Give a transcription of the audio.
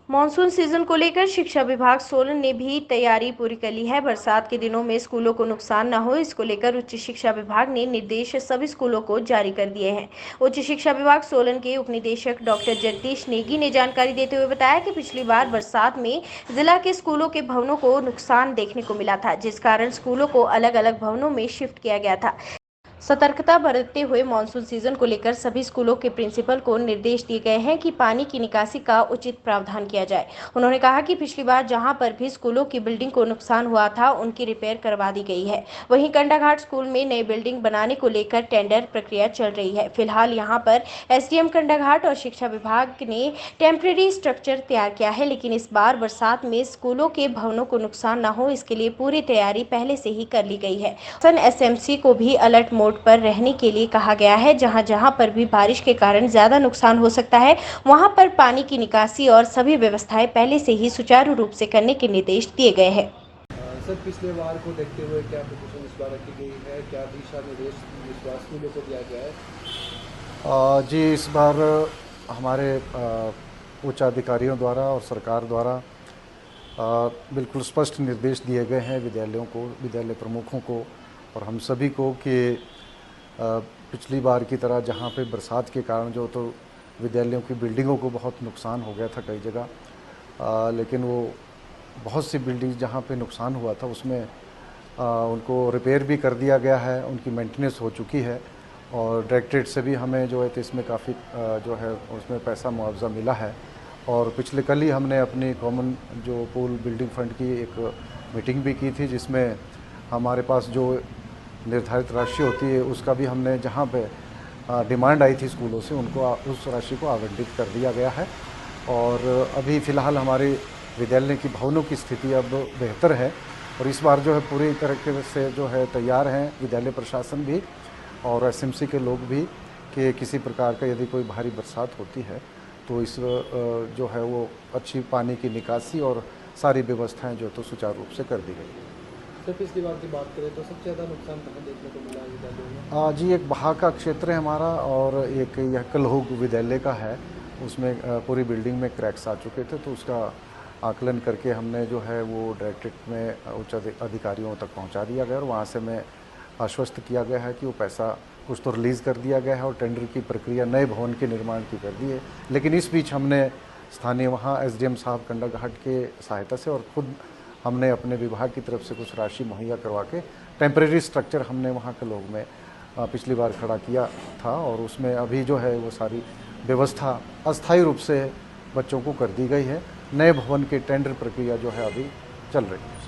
Monsoon season को लेकर शिक्षा विभाग सोलन ने भी तैयारी पूरी कर ली है। बरसात के दिनों में स्कूलों को नुकसान न हो, इसको लेकर उच्च शिक्षा विभाग ने निर्देश सभी स्कूलों को जारी कर दिए हैं। उच्च शिक्षा विभाग सोलन के उप निदेशक डॉक्टर जगदीश नेगी ने जानकारी देते हुए बताया कि पिछली बार बरसात में जिला के स्कूलों के भवनों को नुकसान देखने को मिला था, जिस कारण स्कूलों को अलग अलग भवनों में शिफ्ट किया गया था। सतर्कता बरतते हुए मानसून सीजन को लेकर सभी स्कूलों के प्रिंसिपल को निर्देश दिए गए हैं कि पानी की निकासी का उचित प्रावधान किया जाए। उन्होंने कहा कि पिछली बार जहां पर भी स्कूलों की बिल्डिंग को नुकसान हुआ था, उनकी रिपेयर करवा दी गई है। वहीं कंडाघाट स्कूल में नई बिल्डिंग बनाने को लेकर टेंडर प्रक्रिया चल रही है। फिलहाल यहाँ पर एसडीएम कंडाघाट और शिक्षा विभाग ने टेम्परेरी स्ट्रक्चर तैयार किया है, लेकिन इस बार बरसात में स्कूलों के भवनों को नुकसान न हो, इसके लिए पूरी तैयारी पहले से ही कर ली गई है। एसएमसी को भी अलर्ट मोड पर रहने के लिए कहा गया है। जहां जहां पर भी बारिश के कारण ज्यादा नुकसान हो सकता है, वहां पर पानी की निकासी और सभी व्यवस्थाएं पहले से ही सुचारू रूप से करने के निर्देश दिए गए हैं। सर, पिछले बार को देखते हुए क्या प्रिपरेशन इस बार रखी गई है, क्या दिशा निर्देश विश्वसनीय को दिया गया है? जी, इस बार हमारे उच्च अधिकारियों द्वारा और सरकार द्वारा बिल्कुल स्पष्ट निर्देश दिए गए हैं विद्यालयों को, विद्यालय प्रमुखों को और हम सभी को कि पिछली बार की तरह जहां पे बरसात के कारण जो तो विद्यालयों की बिल्डिंगों को बहुत नुकसान हो गया था कई जगह, लेकिन वो बहुत सी बिल्डिंग जहां पे नुकसान हुआ था उसमें उनको रिपेयर भी कर दिया गया है, उनकी मेंटेनेंस हो चुकी है और डायरेक्टरेट से भी हमें जो है तो इसमें काफ़ी जो है उसमें पैसा मुआवजा मिला है। और पिछले कल ही हमने अपनी कॉमन जो पूल बिल्डिंग फंड की एक मीटिंग भी की थी, जिसमें हमारे पास जो निर्धारित राशि होती है उसका भी हमने जहां पे डिमांड आई थी स्कूलों से उनको उस राशि को आवंटित कर दिया गया है। और अभी फ़िलहाल हमारे विद्यालय की भवनों की स्थिति अब बेहतर है और इस बार जो है पूरी तरीके से जो है तैयार हैं विद्यालय प्रशासन भी और एसएमसी के लोग भी कि किसी प्रकार का यदि कोई भारी बरसात होती है तो इस जो है वो अच्छी पानी की निकासी और सारी व्यवस्थाएं जो तो सुचारू रूप से कर दी गई। सर, पिछली बार की बात करें तो सबसे ज़्यादा नुकसान कहाँ देखने को मिला विद्यालयों में? जी, एक बहा का क्षेत्र है हमारा और एक यह कलहोग विद्यालय का है, उसमें पूरी बिल्डिंग में क्रैक्स आ चुके थे, तो उसका आकलन करके हमने जो है वो डायरेक्टरेट में उच्च अधिकारियों तक पहुंचा दिया गया और वहां से मैं आश्वस्त किया गया है कि वो पैसा कुछ तो रिलीज़ कर दिया गया है और टेंडर की प्रक्रिया नए भवन के निर्माण की कर दी है। लेकिन इस बीच हमने स्थानीय वहाँ एसडीएम साहब कंडाघाट के सहायता से और खुद हमने अपने विभाग की तरफ से कुछ राशि मुहैया करवा के टेम्परेरी स्ट्रक्चर हमने वहाँ के लोग में पिछली बार खड़ा किया था और उसमें अभी जो है वो सारी व्यवस्था अस्थायी रूप से बच्चों को कर दी गई है। नए भवन के टेंडर प्रक्रिया जो है अभी चल रही है।